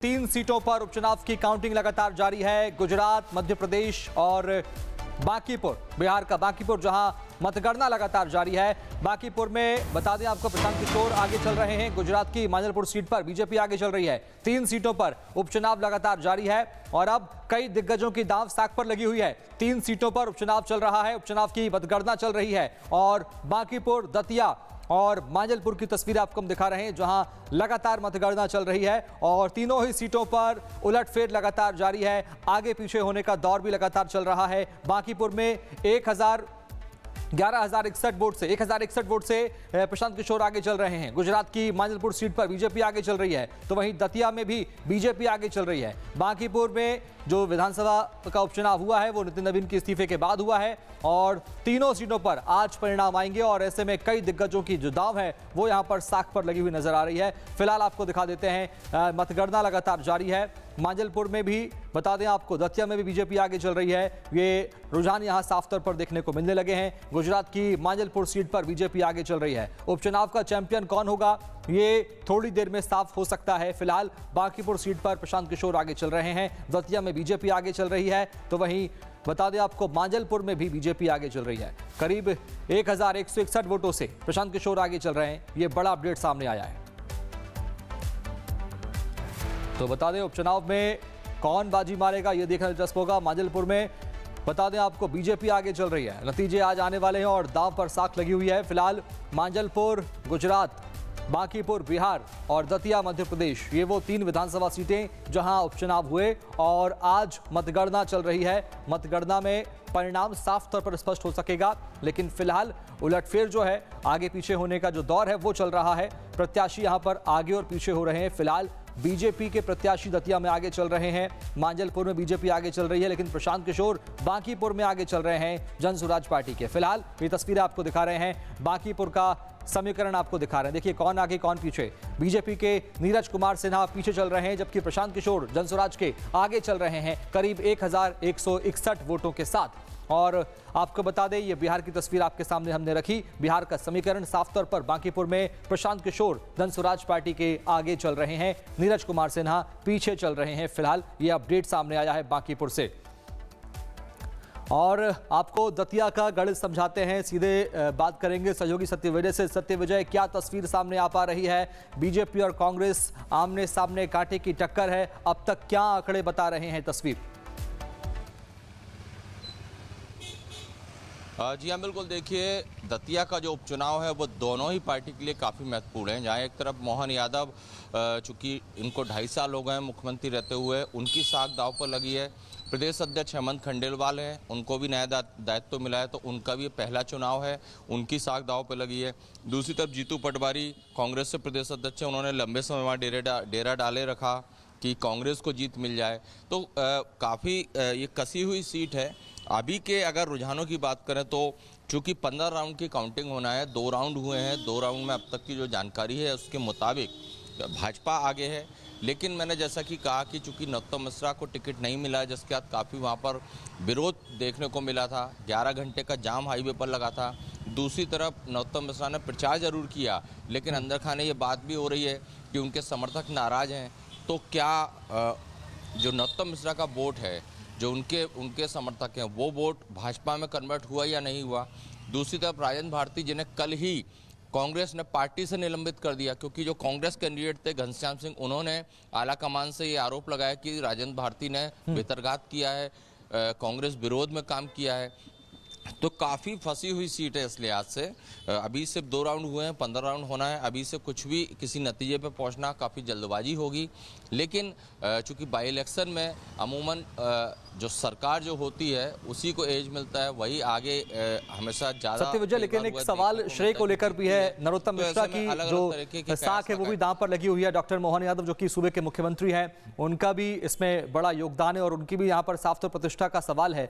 तीन सीटों पर उपचुनाव की काउंटिंग लगातार जारी है। गुजरात, मध्य प्रदेश और बांकीपुर, बिहार का बांकीपुर, जहां मतगणना लगातार जारी है। बांकीपुर में बता दें आपको, प्रशांत किशोर आगे चल रहे हैं। गुजरात की मांजलपुर सीट पर बीजेपी आगे चल रही है। तीन सीटों पर उपचुनाव लगातार जारी है और अब कई दिग्गजों की दांव साख पर लगी हुई है। तीन सीटों पर उपचुनाव चल रहा है, उपचुनाव की मतगणना चल रही है और बांकीपुर, दतिया और मांजलपुर की तस्वीर आपको हम दिखा रहे हैं, जहां लगातार मतगणना चल रही है और तीनों ही सीटों पर उलटफेर लगातार जारी है। आगे पीछे होने का दौर भी लगातार चल रहा है। बांकीपुर में 11,061 वोट से 1061 वोट से प्रशांत किशोर आगे चल रहे हैं। गुजरात की मांजलपुर सीट पर बीजेपी आगे चल रही है, तो वहीं दतिया में भी बीजेपी आगे चल रही है। बांकीपुर में जो विधानसभा का उपचुनाव हुआ है वो नितिन नवीन के इस्तीफे के बाद हुआ है और तीनों सीटों पर आज परिणाम आएंगे और ऐसे में कई दिग्गजों की जो दांव है वो यहां पर साख पर लगी हुई नजर आ रही है। फिलहाल आपको दिखा देते हैं, मतगणना लगातार जारी है। मांजलपुर में भी बता दें आपको, दतिया में भी बीजेपी आगे चल रही है। ये रुझान यहां साफ तौर पर देखने को मिलने लगे हैं। गुजरात की मांजलपुर सीट पर बीजेपी आगे चल रही है। उपचुनाव का चैंपियन कौन होगा ये थोड़ी देर में साफ हो सकता है। फिलहाल बांकीपुर सीट पर प्रशांत किशोर आगे चल रहे हैं, दतिया में बीजेपी आगे चल रही है, तो वहीं बता दें आपको मांजलपुर में भी बीजेपी आगे चल रही है। करीब 1161 वोटों से प्रशांत किशोर आगे चल रहे हैं। ये बड़ा अपडेट सामने आया है। तो बता दें उपचुनाव में कौन बाजी मारेगा ये देखना दिलचस्प होगा। मांजलपुर में बता दें आपको बीजेपी आगे चल रही है। नतीजे आज आने वाले हैं और दांव पर साख लगी हुई है। फिलहाल मांजलपुर, गुजरात, बांकीपुर बिहार और दतिया मध्य प्रदेश, ये वो तीन विधानसभा सीटें जहां उपचुनाव हुए और आज मतगणना चल रही है। मतगणना में परिणाम साफ तौर पर स्पष्ट हो सकेगा, लेकिन फिलहाल उलटफेर जो है, आगे पीछे होने का जो दौर है वो चल रहा है। प्रत्याशी यहां पर आगे और पीछे हो रहे हैं। फिलहाल बीजेपी के प्रत्याशी दतिया में आगे चल रहे हैं, मांजलपुर में बीजेपी आगे चल रही है, लेकिन प्रशांत किशोर बांकीपुर में आगे चल रहे हैं जन स्वराज पार्टी के। फिलहाल ये तस्वीरें आपको दिखा रहे हैं, बांकीपुर का समीकरण आपको दिखा रहे हैं। देखिए कौन आगे कौन पीछे। बीजेपी के नीरज कुमार सिन्हा पीछे चल रहे हैं, जबकि प्रशांत किशोर जन स्वराज के आगे चल रहे हैं करीब 1161 वोटों के साथ। और आपको बता दें, ये बिहार की तस्वीर आपके सामने हमने रखी। बिहार का समीकरण साफ तौर पर बांकीपुर में प्रशांत किशोर जन स्वराज पार्टी के आगे चल रहे हैं, नीरज कुमार सिन्हा पीछे चल रहे हैं। फिलहाल ये अपडेट सामने आया है बांकीपुर से। और आपको दतिया का गणित समझाते हैं, सीधे बात करेंगे सहयोगी सत्यविजय से। सत्यविजय, क्या तस्वीर सामने आ पा रही है? बीजेपी और कांग्रेस आमने सामने कांटे की टक्कर है, अब तक क्या आंकड़े बता रहे हैं तस्वीर? जी हाँ, बिल्कुल। देखिए, दतिया का जो उपचुनाव है वो दोनों ही पार्टी के लिए काफ़ी महत्वपूर्ण है। जहाँ एक तरफ मोहन यादव, चूँकि इनको 2.5 साल हो गए हैं मुख्यमंत्री रहते हुए, उनकी साख दांव पर लगी है। प्रदेश अध्यक्ष हेमंत खंडेलवाल हैं, उनको भी नया दायित्व मिला है, तो उनका भी पहला चुनाव है, उनकी साख दांव पर लगी है। दूसरी तरफ जीतू पटवारी कांग्रेस से प्रदेश अध्यक्ष हैं, उन्होंने लंबे समय वहाँ डेरा डाले रखा कि कांग्रेस को जीत मिल जाए। तो काफ़ी ये कसी हुई सीट है। अभी के अगर रुझानों की बात करें तो चूंकि 15 राउंड की काउंटिंग होना है, 2 राउंड हुए हैं, 2 राउंड में अब तक की जो जानकारी है उसके मुताबिक भाजपा आगे है। लेकिन मैंने जैसा कि कहा कि चूंकि नरोत्तम मिश्रा को टिकट नहीं मिला, जिसके बाद काफ़ी वहाँ पर विरोध देखने को मिला था। 11 घंटे का जाम हाईवे पर लगा था। दूसरी तरफ नरोत्तम मिश्रा ने प्रचार जरूर किया, लेकिन अंदर खाने ये बात भी हो रही है कि उनके समर्थक नाराज़ हैं। तो क्या जो नरोत्तम मिश्रा का वोट है, जो उनके समर्थक हैं, वो वोट भाजपा में कन्वर्ट हुआ या नहीं हुआ? दूसरी तरफ राजेंद्र भारती, जिन्हें कल ही कांग्रेस ने पार्टी से निलंबित कर दिया, क्योंकि जो कांग्रेस कैंडिडेट थे घनश्याम सिंह, उन्होंने आला कमान से ये आरोप लगाया कि राजेंद्र भारती ने बेतरगात किया है, कांग्रेस विरोध में काम किया है। तो काफ़ी फंसी हुई सीट है इस लिहाज से। अभी सिर्फ 2 राउंड हुए हैं, 15 राउंड होना है। अभी से कुछ भी किसी नतीजे पे पहुंचना काफ़ी जल्दबाजी होगी। लेकिन चूंकि बाई इलेक्शन में अमूमन जो सरकार जो होती है उसी को एज मिलता है, वही आगे हमेशा ज़्यादा। सत्यविजय, लेकिन एक सवाल श्रेय को लेकर भी है। नरोत्तम मिश्रा की जो साख है वो भी दांव पर लगी हुई है। डॉक्टर मोहन यादव जो कि सूबे के मुख्यमंत्री हैं, उनका भी इसमें बड़ा योगदान है और उनकी भी यहाँ पर साफ तौर प्रतिष्ठा का सवाल है।